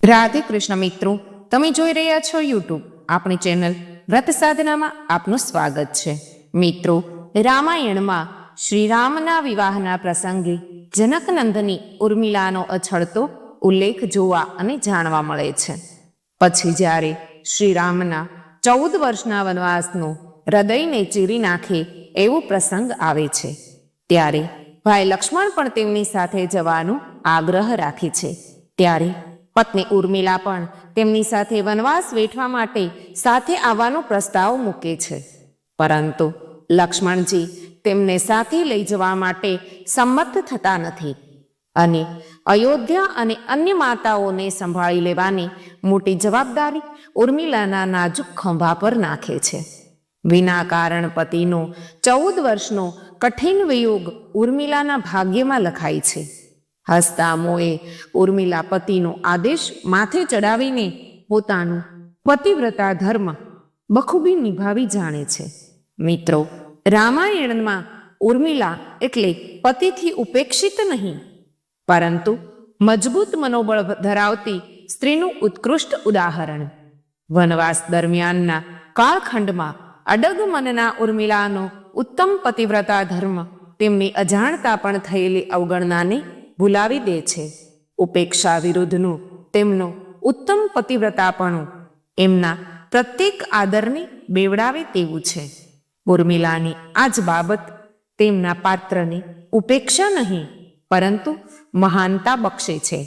રાધે કૃષ્ણ મિત્રો, તમે જોઈ રહ્યા છો યુટ્યુબ આપણી ચેનલ વ્રત સાધનામાં આપનું સ્વાગત છે. મિત્રો, રામાયણમાં શ્રીરામના વિવાહના પ્રસંગે જનકનંદની ઉર્મિલાનો અછળતો ઉલ્લેખ જોવા અને જાણવા મળે છે. પછી જ્યારે શ્રીરામના 14 વર્ષના વનવાસનો હૃદયને ચીરી નાખે એવો પ્રસંગ આવે છે, ત્યારે ભાઈ લક્ષ્મણ પણ તેમની સાથે જવાનો આગ્રહ રાખે છે. ત્યારે પત્ની ઉર્મિલા પણ તેમની સાથે વનવાસ વેઠવા માટે સાથે આવવાનો પ્રસ્તાવ મૂકે છે. પરંતુ લક્ષ્મણજી તેમને સાથે લઈ જવા માટે સંમત થતા નથી અને અયોધ્યા અને અન્ય માતાઓને સંભાળી લેવાની મોટી જવાબદારી ઉર્મિલાના નાજુક ખંભા પર નાખે છે. વિના કારણ પતિનો 14 વર્ષનો કઠિન વિયોગ ઉર્મિલાના ભાગ્યમાં લખાય છે. હસતા મોએ ઉર્મિલા પતિનો આદેશ માથે ચડાવીને પોતાનું પતિવ્રતા ધર્મ બખૂબી નિભાવી જાણે છે. મિત્રો, રામાયણમાં ઉર્મિલા એટલે પતિથી ઉપેક્ષિત નહીં, પરંતુ મજબૂત મનોબળ ધરાવતી સ્ત્રીનું ઉત્કૃષ્ટ ઉદાહરણ. વનવાસ દરમિયાનના કાળખંડમાં અડગ મનના ઉર્મિલાનો ઉત્તમ પતિવ્રતા ધર્મ તેમની અજાણતા પણ થયેલી અવગણનાને ભૂલાવી દે છે. ઉપેક્ષા વિરુદ્ધનું તેમનું ઉત્તમ પતિવ્રતાપણું એમના પ્રત્યેક આદરને બેવડાવે તેવું છે. ઉર્મિલાની આ જ બાબત તેમના પાત્રને ઉપેક્ષા નહીં, પરંતુ મહાનતા બક્ષે છે.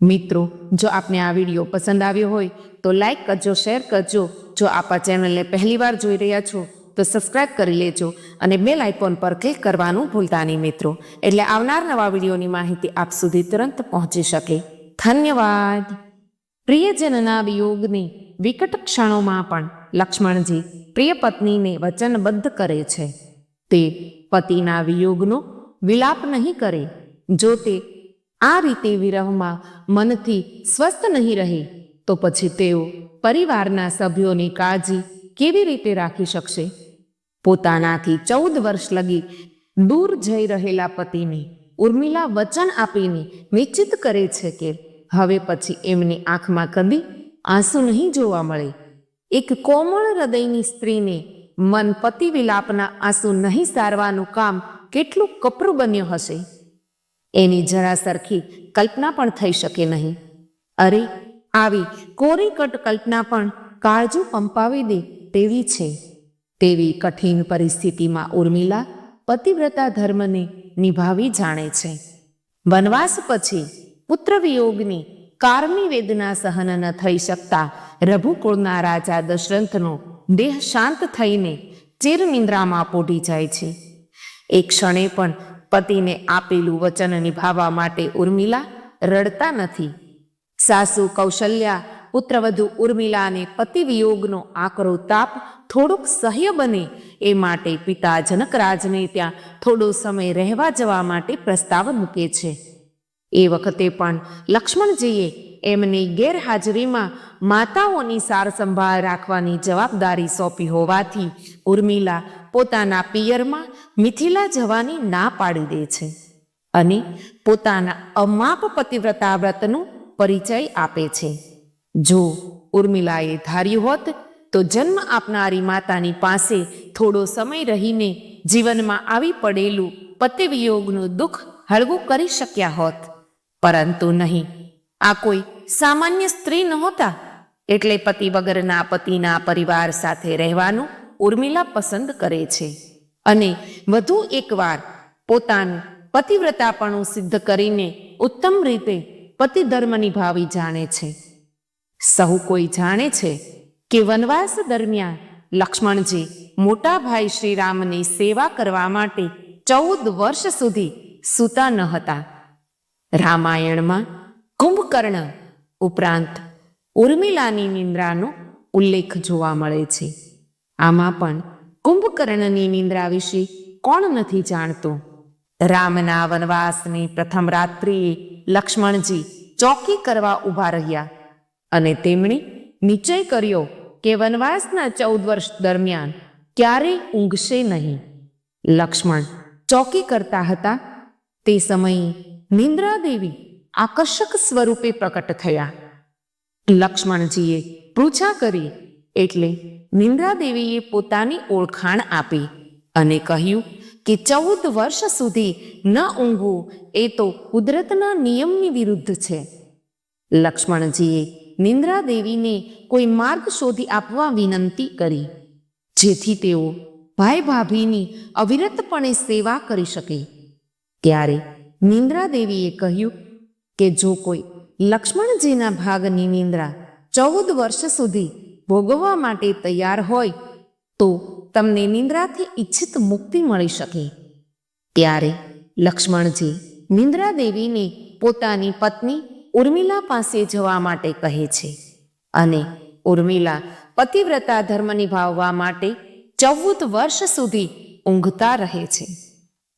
મિત્રો, જો આપને આ વિડીયો પસંદ આવ્યો હોય તો લાઈક કરજો, શેર કરજો. જો આપ આ ચેનલને પહેલીવાર જોઈ રહ્યા છો તો સબસ્ક્રાઇબ કરી લેજો અને બેલ આઇકોન પર ક્લિક કરવાનું ભૂલતા નહીં મિત્રો, એટલે આવનાર નવા વિડીયોની માહિતી આપ સુધી તુરંત પહોંચી શકે. ધન્યવાદ. પ્રિયજનના વિયોગની વિકટ ક્ષણોમાં પણ લક્ષ્મણજી પ્રિય પત્નીને વચનબદ્ધ કરે છે. તે પતિના વિયોગનો વિલાપ નહીં કરે. જો તે આ રીતે વિરહમાં મનથી સ્વસ્થ નહીં રહે તો પછી તેઓ પરિવારના સભ્યોની કાળજી કેવી રીતે રાખી શકશે? પોતાનાથી 14 વર્ષ લગી દૂર જઈ રહેલા પતિને ઉર્મિલા વચન આપીને નિશ્ચિત કરે છે કે હવે પછી એમની આંખમાં કદી આંસુ નહીં જોવા મળે. એક કોમળ હૃદયની સ્ત્રીને મન પતિ વિલાપના આંસુ નહીં સારવાનું કામ કેટલું કપરું બન્યું હશે, એની જરા સરખી કલ્પના પણ થઈ શકે નહીં. અરે, આવી કોરીકટ કલ્પના પણ કાળજું પંપાવી દે તેવી છે. તેવી કઠિન પરિસ્થિતિમાં ઉર્મિલા પતિવ્રતા ધર્મને નિભાવી જાણે છે. વનવાસ પછી પુત્ર વિયોગની કારની વેદના સહન ન થઈ શકતા રઘુકુળના રાજા દશરથનો દેહ શાંત થઈને ચિરનિંદ્રામાં પોઢી જાય છે. એક ક્ષણે પણ પતિને આપેલું વચન નિભાવવા માટે ઉર્મિલા રડતા નથી. સાસુ કૌશલ્યા પુત્રવધુ ઉર્મિલાને પતિ વિયોગનો આકરો તાપ થોડોક સહ્ય બને એ માટે પિતા જનકરાજને ત્યાં થોડો સમય રહેવા જવા માટે પ્રસ્તાવ મૂકે છે. એ વખતે પણ લક્ષ્મણજીએ એમની ગેરહાજરીમાં માતાઓની સાર સંભાળ રાખવાની જવાબદારી સોંપી હોવાથી ઉર્મિલા પોતાના પિયરમાં મિથિલા જવાની ના પાડી દે છે અને પોતાના અમાપ પતિવ્રતા વ્રતનો પરિચય આપે છે. જો ઉર્મિલાએ ધાર્યું હોત તો જન્મ આપનારી માતાની પાસે થોડો સમય રહીને જીવનમાં આવી પડેલું પતિવિયોગનું દુઃખ હળવું કરી શક્યા હોત, પરંતુ નહીં. આ કોઈ સામાન્ય સ્ત્રી નહોતા, એટલે પતિ વગરના પતિના પરિવાર સાથે રહેવાનું ઉર્મિલા પસંદ કરે છે અને વધુ એકવાર પોતાનું પતિવ્રતાપણું સિદ્ધ કરીને ઉત્તમ રીતે પતિ ધર્મ નિભાવી જાણે છે. સહુ કોઈ જાણે છે કે વનવાસ દરમિયાન લક્ષ્મણજી મોટા ભાઈ શ્રીરામની સેવા કરવા માટે 14 વર્ષ સુધી સૂતા ન હતા. રામાયણમાં કુંભકર્ણ ઉપરાંત ઉર્મિલાની નિંદ્રાનો ઉલ્લેખ જોવા મળે છે. આમાં પણ કુંભકર્ણની નિંદ્રા વિશે કોણ નથી જાણતું? રામના વનવાસની પ્રથમ રાત્રિએ લક્ષ્મણજી ચોકી કરવા ઊભા રહ્યા અને તેમણે નિશ્ચય કર્યો કે વનવાસના 14 વર્ષ દરમિયાન ક્યારેય ઊંઘશે નહીં. લક્ષ્મણ ચોકી કરતા હતા તે સમયે નિંદ્રાદેવી આકર્ષક સ્વરૂપે પ્રકટ થયા લક્ષ્મણજીએ પૃચ્છા કરી એટલે નિંદ્રા દેવીએ પોતાની ઓળખાણ આપી અને કહ્યું કે 14 વર્ષ સુધી ન ઊંઘવું એ તો કુદરતના નિયમની વિરુદ્ધ છે. લક્ષ્મણજીએ નિંદ્રા દેવીને કોઈ માર્ગ શોધી આપવા વિનંતી કરી, જેથી તેઓ ભાઈ ભાભીની અવિરતપણે સેવા કરી શકે. ત્યારે નિંદ્રા દેવીએ કહ્યું કે જો કોઈ લક્ષ્મણજીના ભાગની નિંદ્રા 14 વર્ષ સુધી ભોગવવા માટે તૈયાર હોય તો તમને નિંદ્રાથી ઈચ્છિત મુક્તિ મળી શકે. ત્યારે લક્ષ્મણજી નિંદ્રા દેવીને પોતાની પત્ની ઉર્મિલા પાસે જવા માટે કહે છે અને ઉર્મિલા પતિવ્રતા ધર્મ નિભાવવા માટે 14 વર્ષ સુધી ઊંઘતા રહે છે.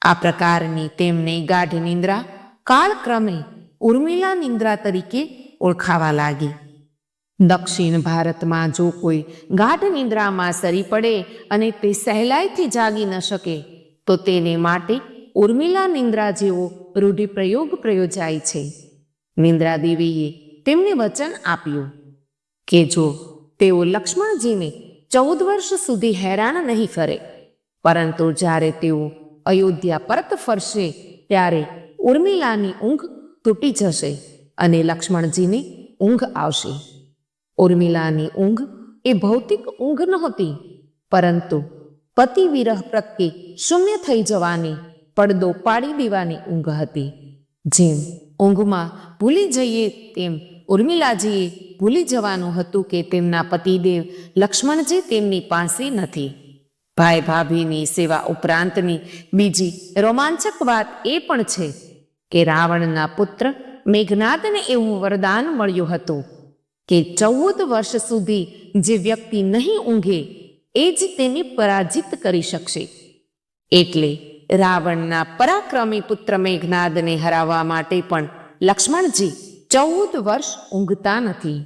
આ પ્રકારની તેમની ગાઢ નિંદ્રા કાળક્રમે ઉર્મિલા નિંદ્રા તરીકે ઓળખાવા લાગી. દક્ષિણ ભારતમાં જો કોઈ ગાઢ નિંદ્રામાં સરી પડે અને તે સહેલાઈથી જાગી ન શકે તો તેને માટે ઉર્મિલા નિંદ્રા જેવો રૂઢિપ્રયોગ પ્રયોજાય છે. નિંદ્રા દેવીએ તેમને વચન આપ્યું કે જો તેઓ લક્ષ્મણજીને 14 વર્ષ સુધી હેરાન નહીં કરે, પરંતુ જ્યારે તેઓ અયોધ્યા પરત ફરશે ત્યારે ઉર્મિલાની ઊંઘ તૂટી જશે અને લક્ષ્મણજીને ઊંઘ આવશે. ઉર્મિલાની ઊંઘ એ ભૌતિક ઊંઘ નહોતી, પરંતુ પતિ વિરહ પ્રત્યે શૂન્ય થઈ જવાની, પડદો પાડી દેવાની ઊંઘ હતી. જેમ ઊંઘમાં ભૂલી જઈએ તેમ ઉર્મિલાજીએ ભૂલી જવાનું હતું કે તેમના પતિદેવ લક્ષ્મણજી તેમની પાસે નથી. ભાઈ ભાભીની સેવા ઉપરાંતની બીજી રોમાંચક વાત એ પણ છે કે રાવણના પુત્ર મેઘનાદને એવું વરદાન મળ્યું હતું કે 14 વર્ષ સુધી જે વ્યક્તિ નહીં ઊંઘે એ જ તેને પરાજિત કરી શકશે. એટલે રાવણના પરાક્રમી પુત્ર મેઘનાદને હરાવવા માટે પણ લક્ષ્મણજી 14 વર્ષ ઊંઘતા નથી.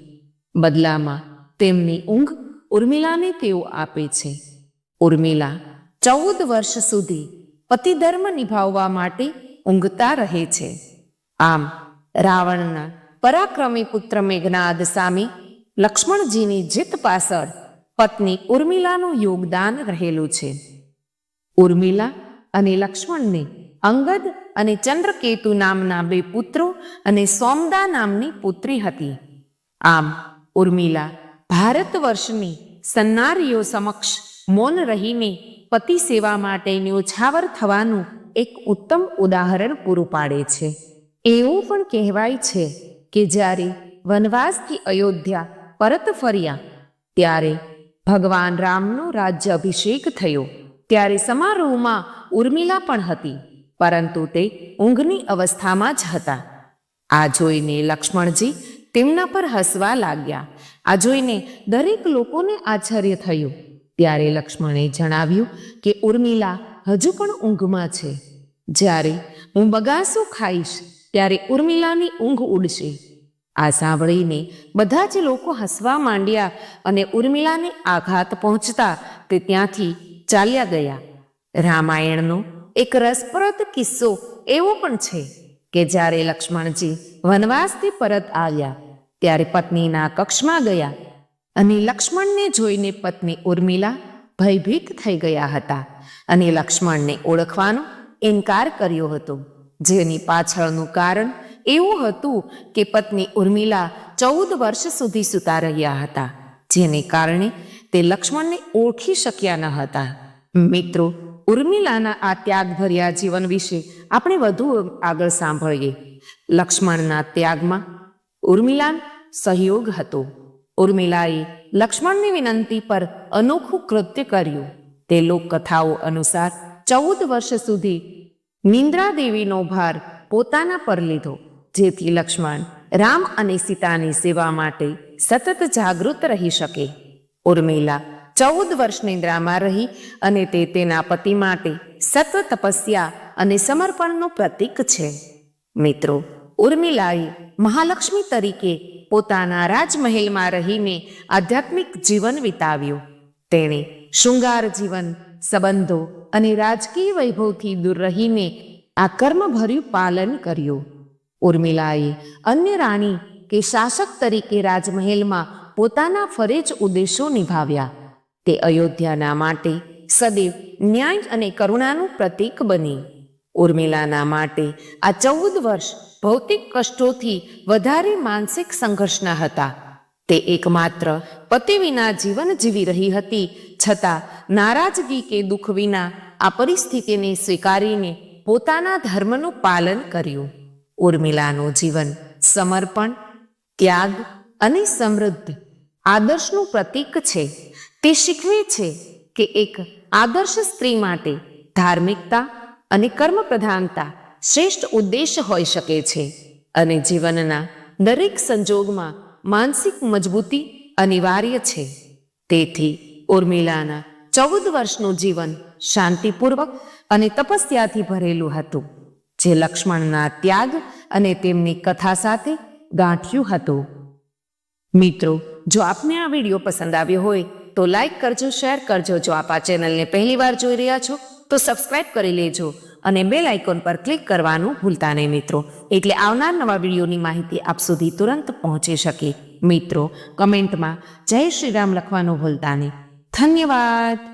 બદલામાં તેમની ઊંઘ ઉર્મિલાને તેઓ આપે છે. ઉર્મિલા 14 વર્ષ સુધી પતિધર્મ નિભાવવા માટે ઊંઘતા રહે છે. આમ રાવણના પરાક્રમી પુત્ર મેઘનાદ સામે લક્ષ્મણજીની જીત પાછળ પત્ની ઉર્મિલાનું યોગદાન રહેલું છે. ઉર્મિલા અને લક્ષ્મણને અંગદ અને ચંદ્રકેતુ નામના 2 પુત્રો અને સોમદા નામની પુત્રી હતી. આમ ઉર્મિલા ભારત વર્ષની સન્નારીઓ સમક્ષ મૌન રહીને પતિ સેવા માટે ન્યોછાવર થવાનું એક ઉત્તમ ઉદાહરણ પૂરું પાડે છે. એવું પણ કહેવાય છે કે જ્યારે વનવાસથી અયોધ્યા પરત ફર્યા ત્યારે ભગવાન રામનો રાજ્ય અભિષેક થયો. ત્યારે સમારોહમાં ઉર્મિલા પણ હતી, પરંતુ તે ઊંઘની અવસ્થામાં જ હતા. આ જોઈને લક્ષ્મણજી તેમના પર હસવા લાગ્યા. આ જોઈને દરેક લોકોને આશ્ચર્ય થયું. ત્યારે લક્ષ્મણે જણાવ્યું કે ઉર્મિલા હજુ પણ ઊંઘમાં છે. જ્યારે હું બગાસું ખાઈશ ત્યારે ઉર્મિલાની ઊંઘ ઉડશે. આ સાંભળીને બધા જ લોકો હસવા માંડ્યા અને ઉર્મિલાને આઘાત પહોંચતા તે ત્યાંથી ચાલ્યા ગયા. રામાયણનો એક રસપ્રદ કિસ્સો એવો પણ છે કે જ્યારે લક્ષ્મણજી વનવાસથી પરત આવ્યા ત્યારે પત્નીના કક્ષમાં ગયા અને લક્ષ્મણને જોઈને પત્ની ઉર્મિલા ભયભીત થઈ ગયા હતા અને લક્ષ્મણને ઓળખવાનો ઇનકાર કર્યો હતો. જેની પાછળનું કારણ એવું હતું કે પત્ની ઉર્મિલા 14 વર્ષ સુધી સૂતા રહ્યા હતા, જેને કારણે તે લક્ષ્મણને ઓળખી શક્યા ન હતા. મિત્રો, ઉર્મિલાના આ ત્યાગભર્યા જીવન વિશે આપણે વધુ આગળ સાંભળીએ. લક્ષ્મણના ત્યાગમાં ઉર્મિલાનો સહયોગ હતો. ઉર્મિલાએ લક્ષ્મણની વિનંતી પર અનોખું કૃત્ય કર્યું. તે લોકકથાઓ અનુસાર 14 વર્ષ સુધી નિંદ્રા દેવીનો ભાર પોતાના પર લીધો, જેથી લક્ષ્મણ રામ અને સીતાની સેવા માટે સતત જાગૃત રહી શકે. ઉર્મિલા 14 વર્ષ નિંદ્રામાં રહી અને તે તેના પતિ માટે સતત તપસ્યા અને સમર્પણનું પ્રતીક છે. મિત્રો, ઉર્મિલાએ મહાલક્ષ્મી તરીકે પોતાના રાજમહેલમાં રહીને આધ્યાત્મિક જીવન વિતાવ્યું. તેણે શૃંગાર જીવન, સંબંધો અને રાજકીય વૈભવથી દૂર રહીને આ કર્મભર્યું પાલન કર્યું. ઉર્મિલાએ અન્ય રાણી કે શાસક તરીકે રાજમહેલમાં પોતાના ફરજ ઉદ્દેશો નિભાવ્યા. તે અયોધ્યાના માટે સદૈવ ન્યાય અને કરુણાનું પ્રતીક બની. ઉર્મિલાના માટે આ 14 વર્ષ ભૌતિક કષ્ટોથી વધારે માનસિક સંઘર્ષના હતા. તે એકમાત્ર પતિ વિના જીવન જીવી રહી હતી, છતાં નારાજગી કે દુઃખ વિના આ પરિસ્થિતિને સ્વીકારીને પોતાના ધર્મનું પાલન કર્યું. ઉર્મિલાનું જીવન સમર્પણ, ત્યાગ અને સમૃદ્ધ આદર્શનું પ્રતીક છે. તે શીખવે છે કે એક આદર્શ સ્ત્રી માટે ધાર્મિકતા અને કર્મપ્રધાનતા શ્રેષ્ઠ ઉદ્દેશ હોઈ શકે છે અને જીવનના દરેક સંજોગમાં માનસિક મજબૂતી અનિવાર્ય છે. તેથી ઉર્મિલાના 14 વર્ષનું જીવન શાંતિપૂર્વક અને તપસ્યાથી ભરેલું હતું, જે લક્ષ્મણના ત્યાગ અને તેમની કથા સાથે ગાંઠ્યું હતું. મિત્રો, જો આપને આ વિડીયો પસંદ આવ્યો હોય તો લાઈક કરજો, શેર કરજો. જો આપ આ ચેનલને પહેલીવાર જોઈ રહ્યા છો તો સબસ્ક્રાઇબ કરી લેજો અને બેલ આઇકોન પર ક્લિક કરવાનું ભૂલતા નહીં મિત્રો, એટલે આવનાર નવા વિડીયોની માહિતી આપ સુધી તુરંત પહોંચી શકે. મિત્રો, કમેન્ટમાં જય શ્રી રામ લખવાનું ભૂલતા નહીં. ધન્યવાદ.